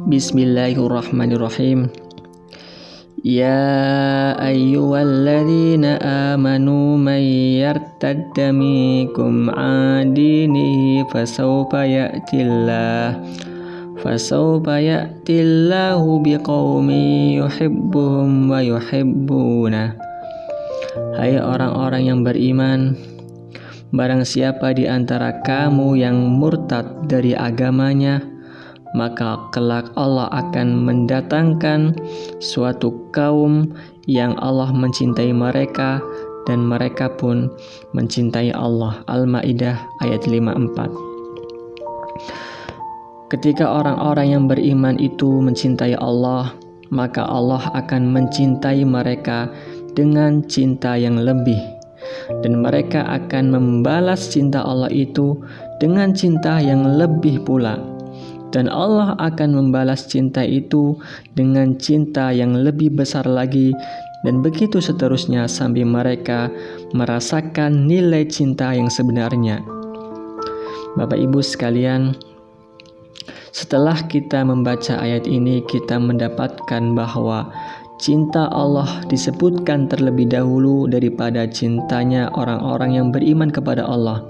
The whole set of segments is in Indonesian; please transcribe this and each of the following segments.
Bismillahirrahmanirrahim. Ya ayyuhalladzina amanu man yartadda minkum an dinihi fasawfa ya'tillahu biqaumin yuhibbuhum wa yuhibbunah. Hai orang-orang yang beriman, barang siapa di antara kamu yang murtad dari agamanya, maka kelak Allah akan mendatangkan suatu kaum yang Allah mencintai mereka dan mereka pun mencintai Allah. Al-Maidah ayat 54. Ketika orang-orang yang beriman itu mencintai Allah, maka Allah akan mencintai mereka dengan cinta yang lebih, dan mereka akan membalas cinta Allah itu dengan cinta yang lebih pula. Dan Allah akan membalas cinta itu dengan cinta yang lebih besar lagi, dan begitu seterusnya sampai mereka merasakan nilai cinta yang sebenarnya. Bapak Ibu sekalian, setelah kita membaca ayat ini, kita mendapatkan bahwa cinta Allah disebutkan terlebih dahulu daripada cintanya orang-orang yang beriman kepada Allah,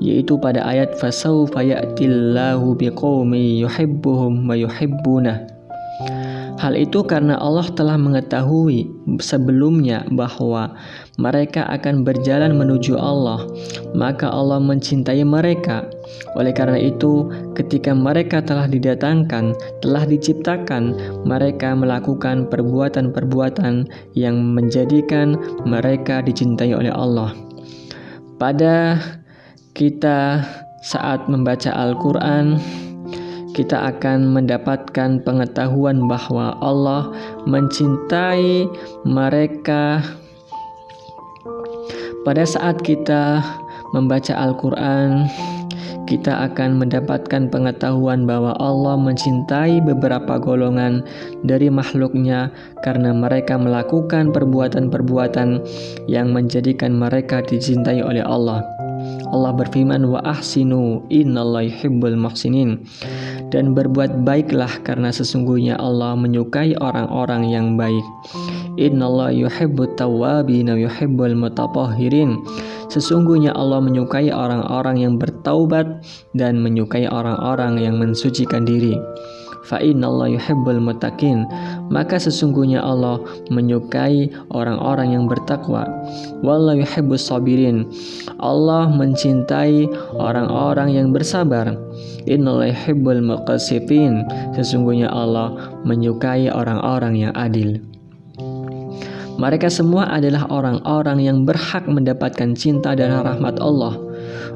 yaitu pada ayat fasawfa ya'tillahu biqaumin yuhibbuhum wa yuhibbunah. Hal itu karena Allah telah mengetahui sebelumnya bahwa mereka akan berjalan menuju Allah, maka Allah mencintai mereka. Oleh karena itu, ketika mereka telah didatangkan, telah diciptakan, mereka melakukan perbuatan-perbuatan yang menjadikan mereka dicintai oleh Allah. Pada kita saat membaca Al-Quran, kita akan mendapatkan pengetahuan bahwa Allah mencintai mereka. Pada saat kita membaca Al-Quran, kita akan mendapatkan pengetahuan bahwa Allah mencintai beberapa golongan dari makhluknya karena mereka melakukan perbuatan-perbuatan yang menjadikan mereka dicintai oleh Allah. Allah berfirman, wa ahsinu innallaha yuhibbul muhsinin, dan berbuat baiklah karena sesungguhnya Allah menyukai orang-orang yang baik. Innallaha yuhibbut tawwabin wa yuhibbul mutatahhirin, sesungguhnya Allah menyukai orang-orang yang bertaubat dan menyukai orang-orang yang mensucikan diri. Fa innallaha yuhibbul muttaqin, maka sesungguhnya Allah menyukai orang-orang yang bertakwa. Wallahu yuhibbus sabirin, Allah mencintai orang-orang yang bersabar. Innallaha yuhibbul muqsitin, sesungguhnya Allah menyukai orang-orang yang adil. Mereka semua adalah orang-orang yang berhak mendapatkan cinta dan rahmat Allah.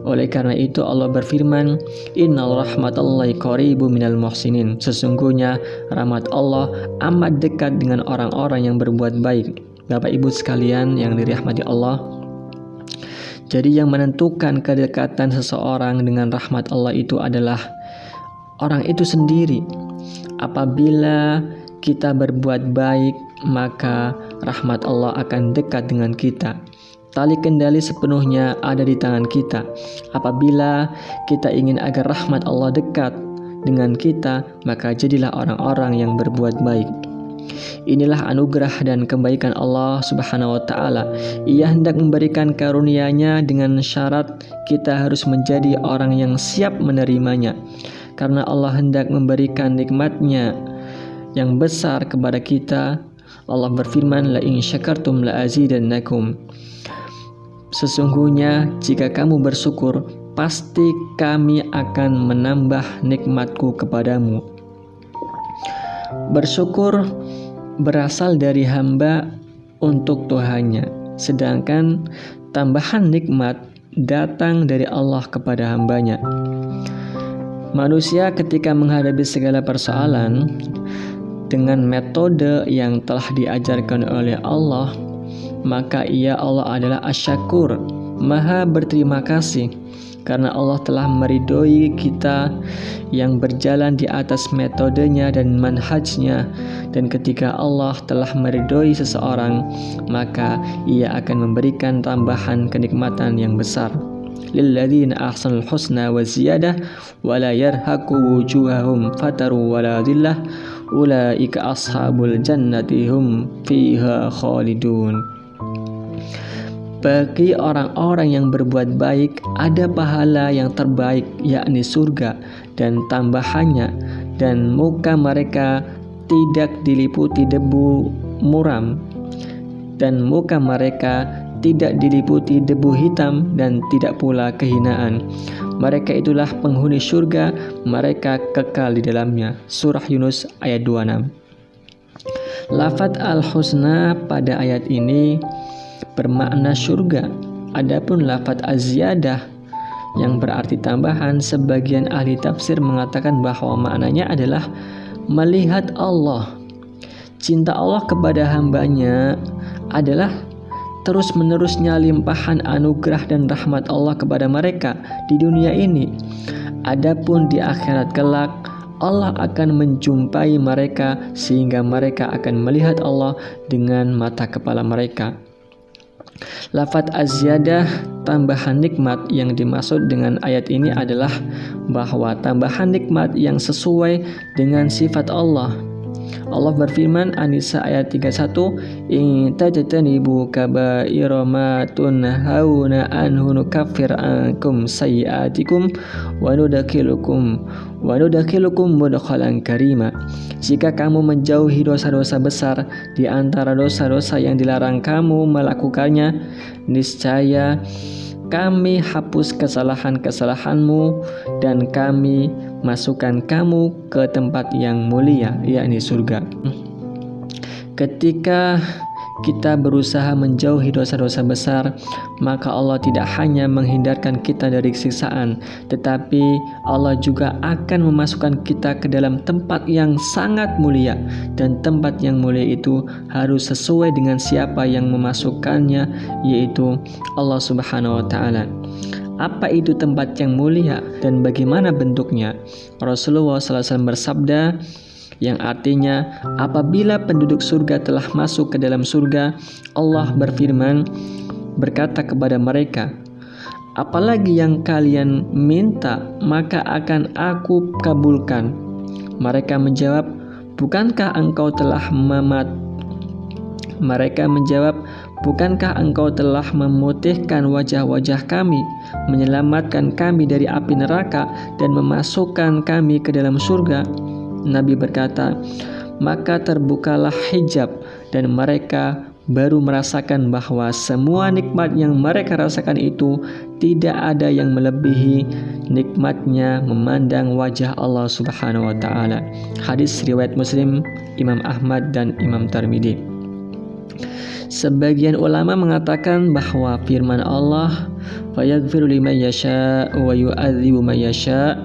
Oleh karena itu Allah berfirman, innal rahmatallahi qaribun minal muhsinin, sesungguhnya rahmat Allah amat dekat dengan orang-orang yang berbuat baik. Bapak Ibu sekalian yang dirahmati Allah, jadi yang menentukan kedekatan seseorang dengan rahmat Allah itu adalah orang itu sendiri. Apabila kita berbuat baik, maka rahmat Allah akan dekat dengan kita. Tali kendali sepenuhnya ada di tangan kita. Apabila kita ingin agar rahmat Allah dekat dengan kita, maka jadilah orang-orang yang berbuat baik. Inilah anugerah dan kebaikan Allah Subhanahu wa ta'ala. Ia hendak memberikan karunia-Nya dengan syarat kita harus menjadi orang yang siap menerimanya. Karena Allah hendak memberikan nikmat-Nya yang besar kepada kita. Allah berfirman, la in syakartum la azidannakum, sesungguhnya jika kamu bersyukur, pasti kami akan menambah nikmatku kepadamu. Bersyukur berasal dari hamba untuk Tuhannya, sedangkan tambahan nikmat datang dari Allah kepada hambanya. Manusia ketika menghadapi segala persoalan dengan metode yang telah diajarkan oleh Allah, maka Allah adalah asyakur, maha berterima kasih, karena Allah telah meridhoi kita yang berjalan di atas metodenya dan manhajnya. Dan ketika Allah telah meridhoi seseorang, maka Ia akan memberikan tambahan kenikmatan yang besar. lilladzina ahsanul husna wa ziyadah wa la yarhaqu wujuhahum fataru wa la dhillah ulaika ashabul jannati hum fiha khalidun. Bagi orang-orang yang berbuat baik ada pahala yang terbaik, yakni surga dan tambahannya, dan muka mereka tidak diliputi debu muram, dan muka mereka tidak diliputi debu hitam dan tidak pula kehinaan. Mereka itulah penghuni surga, mereka kekal di dalamnya. Surah Yunus ayat 26. Lafadz al-husna pada ayat ini bermakna surga. Adapun lafadz az-ziyadah yang berarti tambahan, sebagian ahli tafsir mengatakan bahwa maknanya adalah melihat Allah. Cinta Allah kepada hambanya adalah terus-menerusnya limpahan anugerah dan rahmat Allah kepada mereka di dunia ini. Adapun di akhirat kelak, Allah akan menjumpai mereka sehingga mereka akan melihat Allah dengan mata kepala mereka. Lafadz az-ziyadah, tambahan nikmat, yang dimaksud dengan ayat ini adalah bahwa tambahan nikmat yang sesuai dengan sifat Allah. Allah berfirman, An-Nisa ayat 31, in tajtanibu kaba'ira ma tunhauna anhu nukaffir ankum sayyi'atikum wa nudkhilukum mudkhalan karima. Jika kamu menjauhi dosa-dosa besar di antara dosa-dosa yang dilarang kamu melakukannya, niscaya kami hapus kesalahan-kesalahanmu dan kami masukkan kamu ke tempat yang mulia, yakni surga. Ketika kita berusaha menjauhi dosa-dosa besar, maka Allah tidak hanya menghindarkan kita dari siksaan, tetapi Allah juga akan memasukkan kita ke dalam tempat yang sangat mulia, dan tempat yang mulia itu harus sesuai dengan siapa yang memasukkannya, yaitu Allah Subhanahu wa Ta'ala. Apa itu tempat yang mulia dan bagaimana bentuknya? Rasulullah SAW bersabda, yang artinya apabila penduduk surga telah masuk ke dalam surga, Allah berkata kepada mereka, apalagi yang kalian minta maka akan aku kabulkan. Mereka menjawab, bukankah engkau telah memutihkan wajah-wajah kami, menyelamatkan kami dari api neraka, dan memasukkan kami ke dalam surga? Nabi berkata, maka terbukalah hijab dan mereka baru merasakan bahwa semua nikmat yang mereka rasakan itu tidak ada yang melebihi nikmatnya memandang wajah Allah Subhanahu wa Ta'ala. Hadis riwayat Muslim, Imam Ahmad dan Imam Tirmidzi. Sebagian ulama mengatakan bahwa firman Allah, fayaghfiru liman yasha wa yu'adzibu man yasha,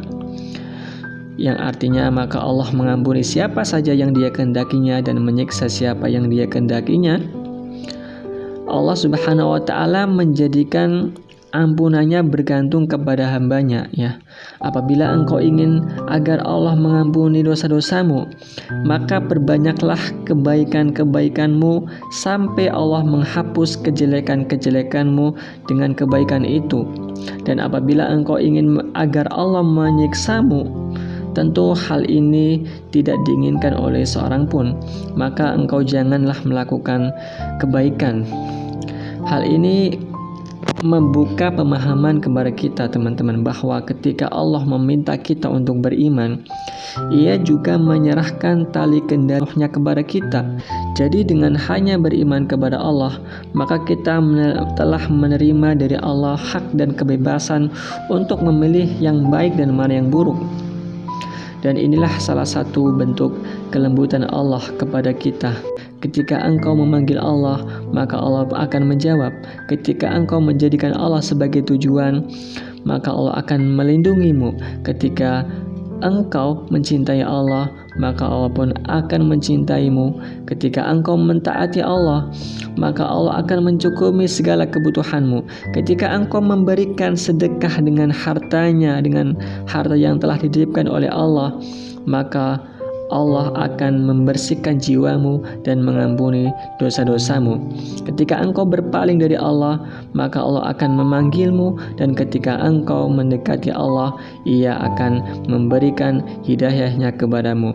yang artinya maka Allah mengampuni siapa saja yang Dia kehendakinya dan menyiksa siapa yang Dia kehendakinya. Allah Subhanahu wa Ta'ala menjadikan ampunannya bergantung kepada hambanya, ya. Apabila engkau ingin agar Allah mengampuni dosa-dosamu, maka perbanyaklah kebaikan-kebaikanmu sampai Allah menghapus kejelekan-kejelekanmu dengan kebaikan itu. Dan apabila engkau ingin agar Allah menyiksamu, tentu hal ini tidak diinginkan oleh seorang pun, maka engkau janganlah melakukan kebaikan. Hal ini membuka pemahaman kepada kita, teman-teman, bahwa ketika Allah meminta kita untuk beriman, Ia juga menyerahkan tali kendali rohnya kepada kita. Jadi dengan hanya beriman kepada Allah, maka kita telah menerima dari Allah hak dan kebebasan untuk memilih yang baik dan mana yang buruk. Dan inilah salah satu bentuk kelembutan Allah kepada kita. Ketika engkau memanggil Allah, maka Allah akan menjawab. Ketika engkau menjadikan Allah sebagai tujuan, maka Allah akan melindungimu. Ketika engkau mencintai Allah, maka Allah pun akan mencintaimu. Ketika engkau mentaati Allah, maka Allah akan mencukupi segala kebutuhanmu. Ketika engkau memberikan sedekah dengan hartanya, dengan harta yang telah dititipkan oleh Allah, maka Allah akan membersihkan jiwamu dan mengampuni dosa-dosamu. Ketika engkau berpaling dari Allah, maka Allah akan memanggilmu, dan ketika engkau mendekati Allah, Ia akan memberikan hidayahnya kepadamu.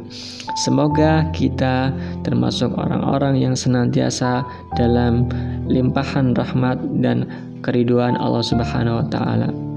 Semoga kita termasuk orang-orang yang senantiasa dalam limpahan rahmat dan keriduan Allah Subhanahu wa taala.